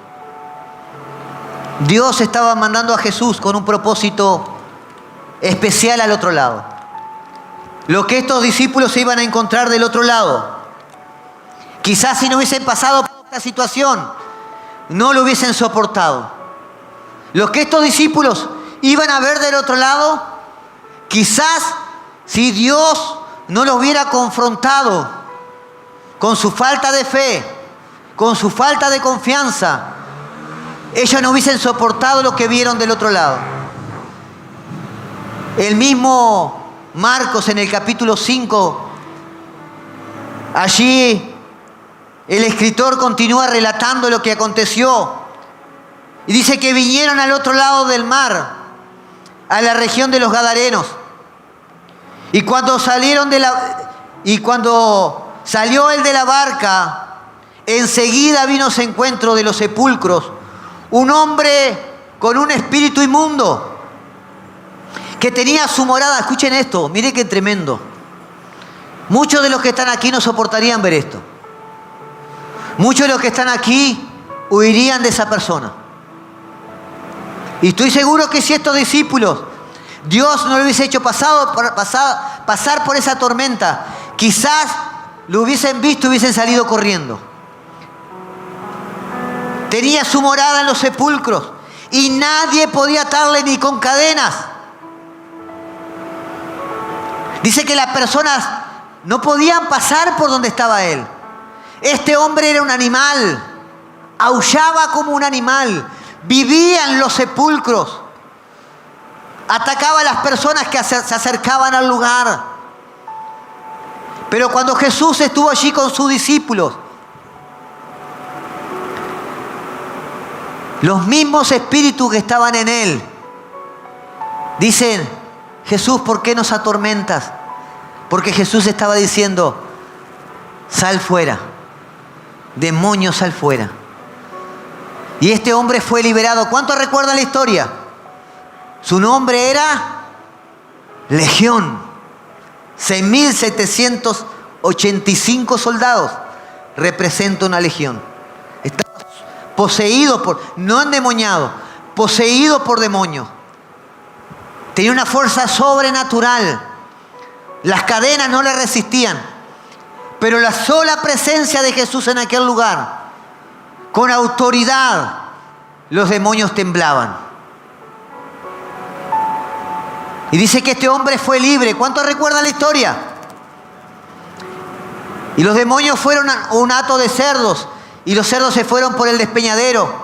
Dios estaba mandando a Jesús con un propósito especial al otro lado. Lo que estos discípulos se iban a encontrar del otro lado. Quizás si no hubiesen pasado por esta situación, no lo hubiesen soportado. Lo que estos discípulos iban a ver del otro lado, quizás Si Dios no los hubiera confrontado con su falta de fe, con su falta de confianza, ellos no hubiesen soportado lo que vieron del otro lado. El mismo Marcos en el capítulo 5, allí el escritor continúa relatando lo que aconteció. Y dice que vinieron al otro lado del mar, a la región de los Gadarenos. Y cuando salió él de la barca, enseguida vino a su encuentro de los sepulcros un hombre con un espíritu inmundo, que tenía su morada. Escuchen esto, mire qué tremendo. Muchos de los que están aquí no soportarían ver esto. Muchos de los que están aquí huirían de esa persona. Y estoy seguro que si estos discípulos, Dios no le hubiese hecho pasar por esa tormenta, quizás lo hubiesen visto y hubiesen salido corriendo. Tenía su morada en los sepulcros y nadie podía atarle ni con cadenas. Dice que las personas no podían pasar por donde estaba él. Este hombre era un animal, aullaba como un animal, vivía en los sepulcros, atacaba a las personas que se acercaban al lugar. Pero cuando Jesús estuvo allí con sus discípulos, los mismos espíritus que estaban en él dicen: Jesús, ¿por qué nos atormentas? Porque Jesús estaba diciendo: sal fuera, demonio, sal fuera. Y este hombre fue liberado. ¿Cuántos recuerdan la historia? Su nombre era Legión. 6.785 soldados representa una legión. Estaba poseído no endemoniado, poseído por demonios. Tenía una fuerza sobrenatural. Las cadenas no le resistían. Pero la sola presencia de Jesús en aquel lugar, con autoridad, los demonios temblaban. Y dice que este hombre fue libre. ¿Cuántos recuerdan la historia? Y los demonios fueron a un hato de cerdos. Y los cerdos se fueron por el despeñadero.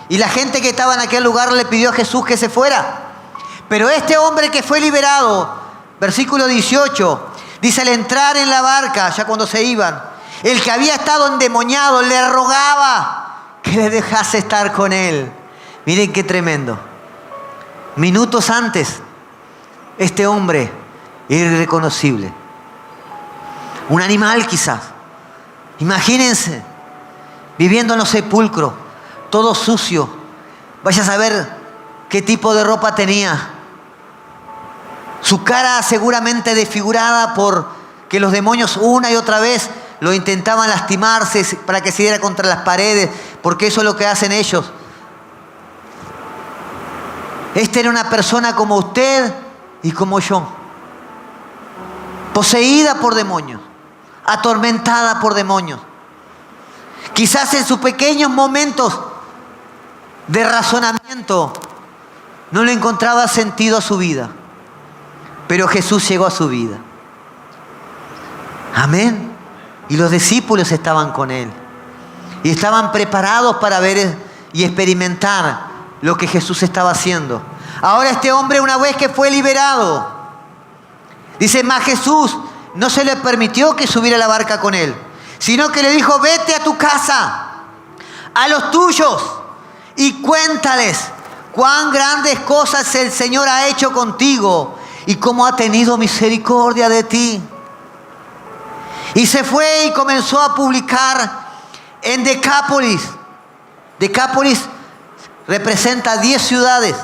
Y la gente que estaba en aquel lugar le pidió a Jesús que se fuera. Pero este hombre que fue liberado, versículo 18, dice: al entrar en la barca, ya cuando se iban, el que había estado endemoniado le rogaba que le dejase estar con él. Miren qué tremendo. Minutos antes, este hombre era irreconocible. Un animal quizás. Imagínense, viviendo en los sepulcros, todo sucio. Vaya a saber qué tipo de ropa tenía. Su cara seguramente desfigurada por que los demonios una y otra vez lo intentaban lastimarse para que se diera contra las paredes, porque eso es lo que hacen ellos. Esta era una persona como usted y como yo, poseída por demonios, atormentada por demonios. Quizás en sus pequeños momentos de razonamiento no le encontraba sentido a su vida, pero Jesús llegó a su vida. Amén. Y los discípulos estaban con él y estaban preparados para ver y experimentar lo que Jesús estaba haciendo. Ahora este hombre, una vez que fue liberado, dice: mas Jesús no se le permitió que subiera a la barca con él, sino que le dijo: vete a tu casa, a los tuyos, y cuéntales cuán grandes cosas el Señor ha hecho contigo y cómo ha tenido misericordia de ti. Y se fue y comenzó a publicar en Decápolis. Decápolis representa 10 ciudades.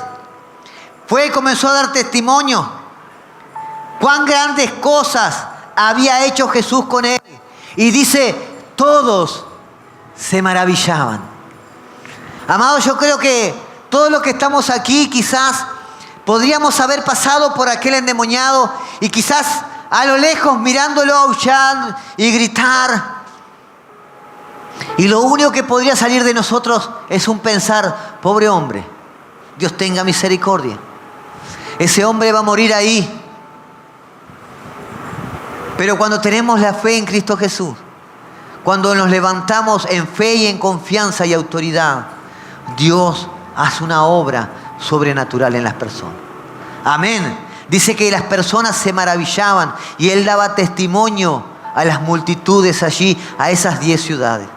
Fue y comenzó a dar testimonio cuán grandes cosas había hecho Jesús con él. Y dice: todos se maravillaban. Amados, yo creo que todos los que estamos aquí quizás podríamos haber pasado por aquel endemoniado y quizás a lo lejos mirándolo aullar y gritar. Y lo único que podría salir de nosotros es un pensar: pobre hombre, Dios tenga misericordia. Ese hombre va a morir ahí. Pero cuando tenemos la fe en Cristo Jesús, cuando nos levantamos en fe y en confianza y autoridad, Dios hace una obra sobrenatural en las personas. Amén. Dice que las personas se maravillaban y Él daba testimonio a las multitudes allí, a esas 10 ciudades.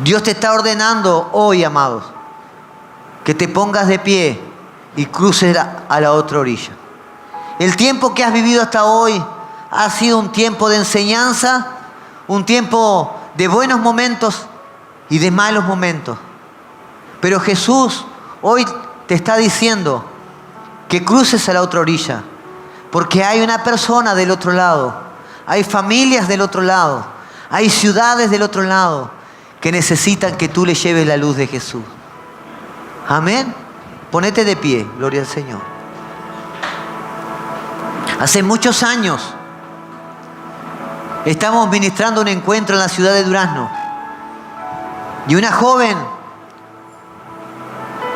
Dios te está ordenando hoy, amados, que te pongas de pie y cruces a la otra orilla. El tiempo que has vivido hasta hoy ha sido un tiempo de enseñanza, un tiempo de buenos momentos y de malos momentos. Pero Jesús hoy te está diciendo que cruces a la otra orilla, porque hay una persona del otro lado, hay familias del otro lado, hay ciudades del otro lado que necesitan que tú le lleves la luz de Jesús. Amén. Ponete de pie, gloria al Señor. Hace muchos años estamos ministrando un encuentro en la ciudad de Durazno y una joven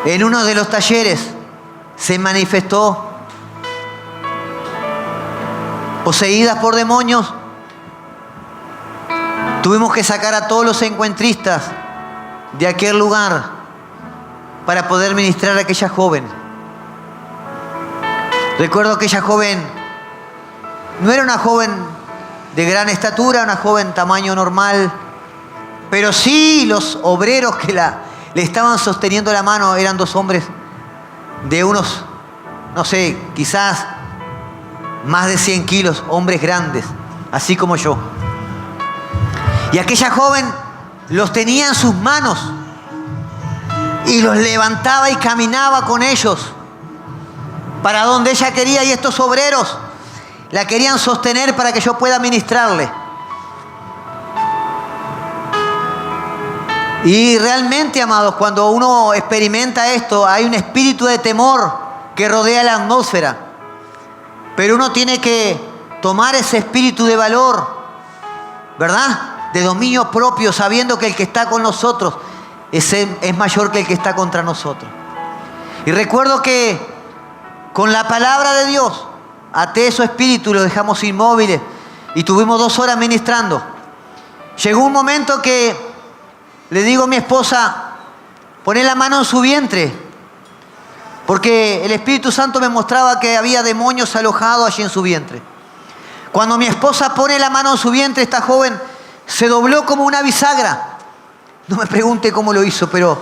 en uno de los talleres se manifestó poseída por demonios. Tuvimos que sacar a todos los encuentristas de aquel lugar para poder ministrar a aquella joven. Recuerdo que aquella joven no era una joven de gran estatura, una joven tamaño normal, pero sí los obreros que le estaban sosteniendo la mano eran 2 hombres de unos, no sé, quizás más de 100 kilos, hombres grandes, así como yo. Y aquella joven los tenía en sus manos y los levantaba y caminaba con ellos para donde ella quería, y estos obreros la querían sostener para que yo pueda ministrarle. Y realmente, amados, cuando uno experimenta esto, hay un espíritu de temor que rodea la atmósfera. Pero uno tiene que tomar ese espíritu de valor, ¿verdad? De dominio propio, sabiendo que el que está con nosotros es mayor que el que está contra nosotros. Y recuerdo que con la palabra de Dios até esos espíritus y los dejamos inmóviles y tuvimos 2 horas ministrando. Llegó un momento que le digo a mi esposa, poné la mano en su vientre, porque el Espíritu Santo me mostraba que había demonios alojados allí en su vientre. Cuando mi esposa pone la mano en su vientre, esta joven se dobló como una bisagra. No me pregunte cómo lo hizo, pero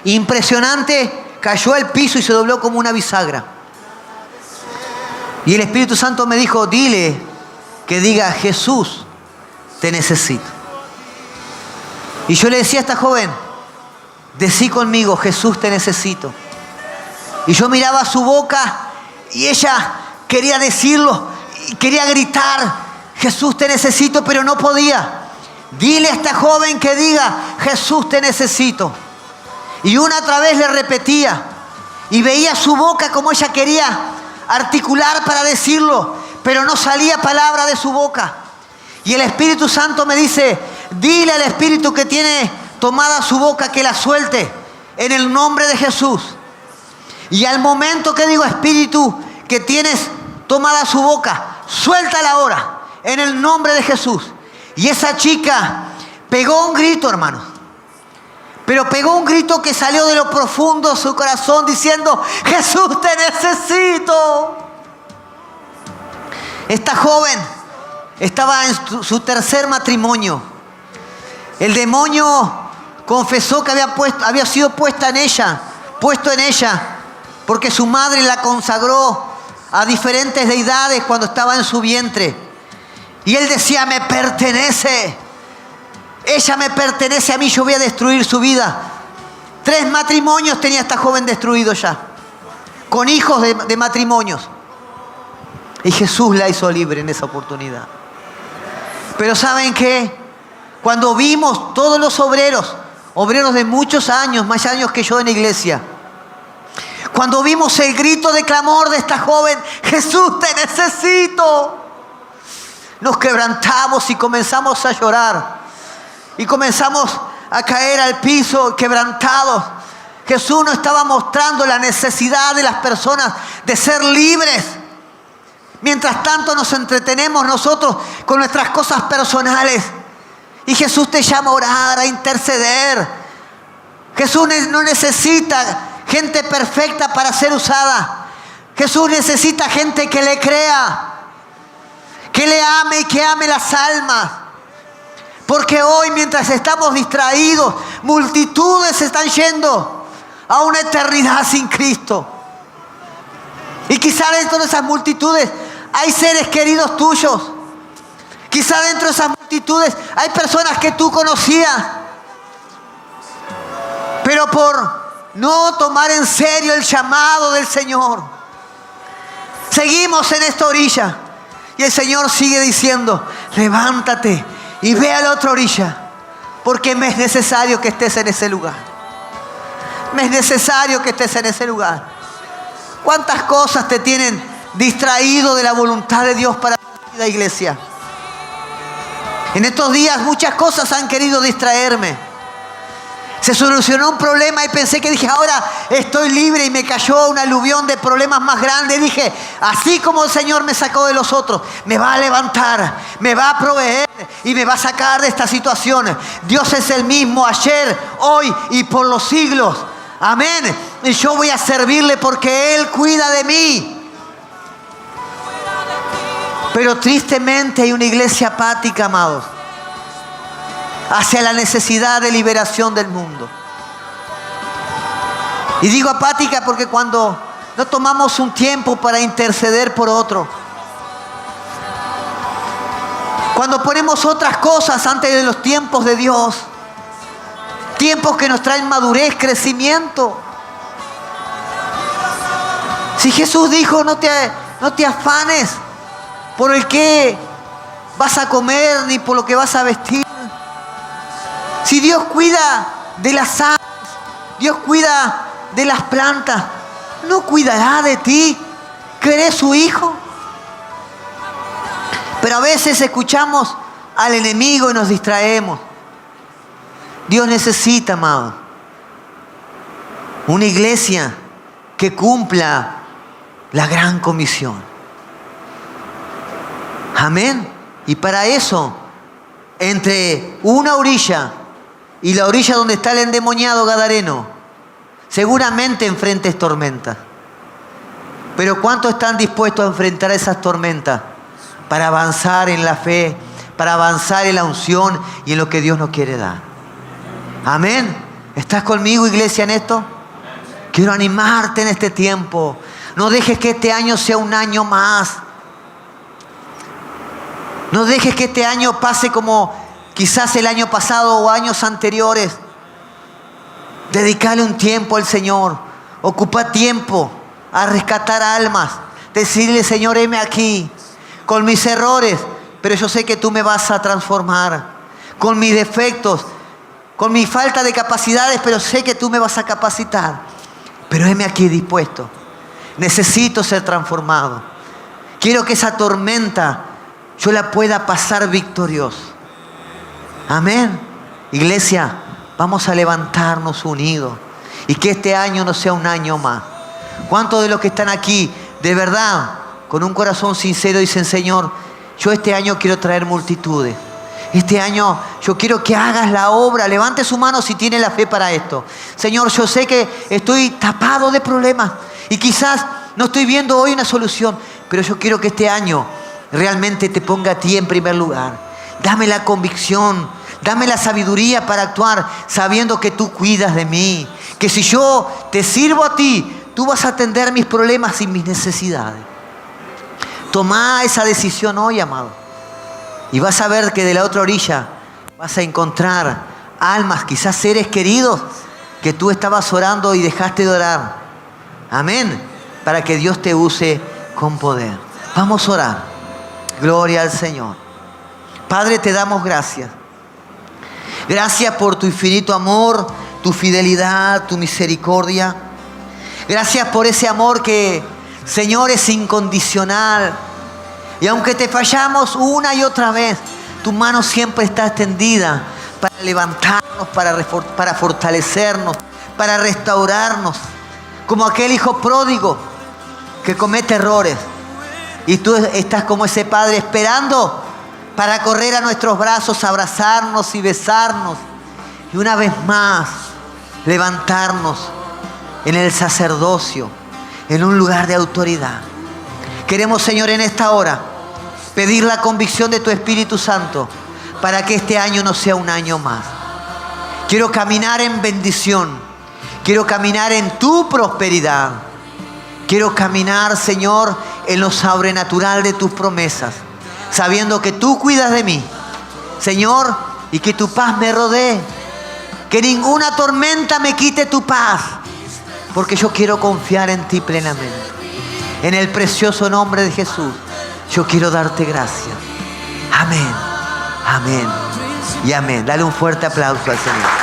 impresionante, cayó al piso y se dobló como una bisagra. Y el Espíritu Santo me dijo, dile que diga, Jesús, te necesito. Y yo le decía a esta joven, decí conmigo, Jesús, te necesito. Y yo miraba su boca y ella quería decirlo, y quería gritar, Jesús, te necesito, pero no podía. Dile a esta joven que diga, Jesús, te necesito. Y una otra vez le repetía y veía su boca como ella quería articular para decirlo, pero no salía palabra de su boca. Y el Espíritu Santo me dice, dile al espíritu que tiene tomada su boca que la suelte en el nombre de Jesús. Y al momento que digo, espíritu que tienes tomada su boca, suéltala ahora en el nombre de Jesús. Y esa chica pegó un grito, hermano. Pero pegó un grito que salió de lo profundo de su corazón diciendo, Jesús, te necesito. Esta joven estaba en su 3er matrimonio. El demonio confesó que había sido puesto en ella, porque su madre la consagró a diferentes deidades cuando estaba en su vientre. Y él decía, me pertenece. Ella me pertenece a mí, yo voy a destruir su vida. 3 matrimonios tenía esta joven destruido ya, con hijos de matrimonios. Y Jesús la hizo libre en esa oportunidad. Pero ¿saben qué? Cuando vimos todos los obreros de muchos años, más años que yo en la iglesia, cuando vimos el grito de clamor de esta joven, Jesús, te necesito, nos quebrantamos y comenzamos a llorar. Y comenzamos a caer al piso quebrantados. Jesús nos estaba mostrando la necesidad de las personas de ser libres. Mientras tanto nos entretenemos nosotros con nuestras cosas personales. Y Jesús te llama a orar, a interceder. Jesús no necesita gente perfecta para ser usada. Jesús necesita gente que le crea, que le ame y que ame las almas. Porque hoy, mientras estamos distraídos, multitudes están yendo a una eternidad sin Cristo. Y quizá dentro de esas multitudes hay seres queridos tuyos. Quizá dentro de esas multitudes hay personas que tú conocías. Pero por no tomar en serio el llamado del Señor, seguimos en esta orilla. Y el Señor sigue diciendo: levántate y ve a la otra orilla, porque me es necesario que estés en ese lugar. Me es necesario que estés en ese lugar. ¿Cuántas cosas te tienen distraído de la voluntad de Dios para tu vida, iglesia? En estos días muchas cosas han querido distraerme. Se solucionó un problema y pensé que dije, ahora estoy libre, y me cayó un aluvión de problemas más grandes. Dije, así como el Señor me sacó de los otros, me va a levantar, me va a proveer y me va a sacar de esta situación. Dios es el mismo ayer, hoy y por los siglos. Amén. Y yo voy a servirle porque Él cuida de mí. Pero tristemente hay una iglesia apática, amados, hacia la necesidad de liberación del mundo. Y digo apática porque cuando no tomamos un tiempo para interceder por otro, cuando ponemos otras cosas antes de los tiempos de Dios, tiempos que nos traen madurez, crecimiento. Si Jesús dijo, no te afanes por el que vas a comer ni por lo que vas a vestir. Si Dios cuida de las aves, Dios cuida de las plantas, ¿no cuidará de ti, que eres su hijo? Pero a veces escuchamos al enemigo y nos distraemos. Dios necesita, amado, una iglesia que cumpla la gran comisión. Amén. Y para eso, entre una orilla y la orilla donde está el endemoniado gadareno, seguramente enfrentes tormentas. Pero ¿cuántos están dispuestos a enfrentar esas tormentas para avanzar en la fe, para avanzar en la unción y en lo que Dios nos quiere dar? Amén. ¿Estás conmigo, iglesia, en esto? Quiero animarte en este tiempo. No dejes que este año sea un año más. No dejes que este año pase como quizás el año pasado o años anteriores. Dedicale un tiempo al Señor. Ocupa tiempo a rescatar almas. Decirle, Señor, heme aquí con mis errores, pero yo sé que tú me vas a transformar. Con mis defectos, con mi falta de capacidades, pero sé que tú me vas a capacitar. Pero heme aquí dispuesto. Necesito ser transformado. Quiero que esa tormenta yo la pueda pasar victorioso. Amén. Iglesia, vamos a levantarnos unidos y que este año no sea un año más. ¿Cuántos de los que están aquí, de verdad, con un corazón sincero, dicen, Señor, yo este año quiero traer multitudes? Este año yo quiero que hagas la obra. Levante su mano si tiene la fe para esto. Señor, yo sé que estoy tapado de problemas y quizás no estoy viendo hoy una solución, pero yo quiero que este año realmente te ponga a ti en primer lugar. Dame la convicción, dame la sabiduría para actuar sabiendo que tú cuidas de mí. Que si yo te sirvo a ti, tú vas a atender mis problemas y mis necesidades. Toma esa decisión hoy, amado. Y vas a ver que de la otra orilla vas a encontrar almas, quizás seres queridos que tú estabas orando y dejaste de orar. Amén. Para que Dios te use con poder. Vamos a orar. Gloria al Señor. Padre, te damos gracias. Gracias por tu infinito amor, tu fidelidad, tu misericordia. Gracias por ese amor que, Señor, es incondicional. Y aunque te fallamos una y otra vez, tu mano siempre está extendida para levantarnos, para fortalecernos, para restaurarnos. Como aquel hijo pródigo que comete errores, Y tú estás como ese padre esperando para correr a nuestros brazos, abrazarnos y besarnos. Y una vez más, levantarnos en el sacerdocio, en un lugar de autoridad. Queremos, Señor, en esta hora, pedir la convicción de tu Espíritu Santo para que este año no sea un año más. Quiero caminar en bendición. Quiero caminar en tu prosperidad. Quiero caminar, Señor, en lo sobrenatural de tus promesas, sabiendo que tú cuidas de mí, Señor, y que tu paz me rodee. Que ninguna tormenta me quite tu paz, porque yo quiero confiar en ti plenamente. En el precioso nombre de Jesús, yo quiero darte gracias. Amén, amén y amén. Dale un fuerte aplauso al Señor.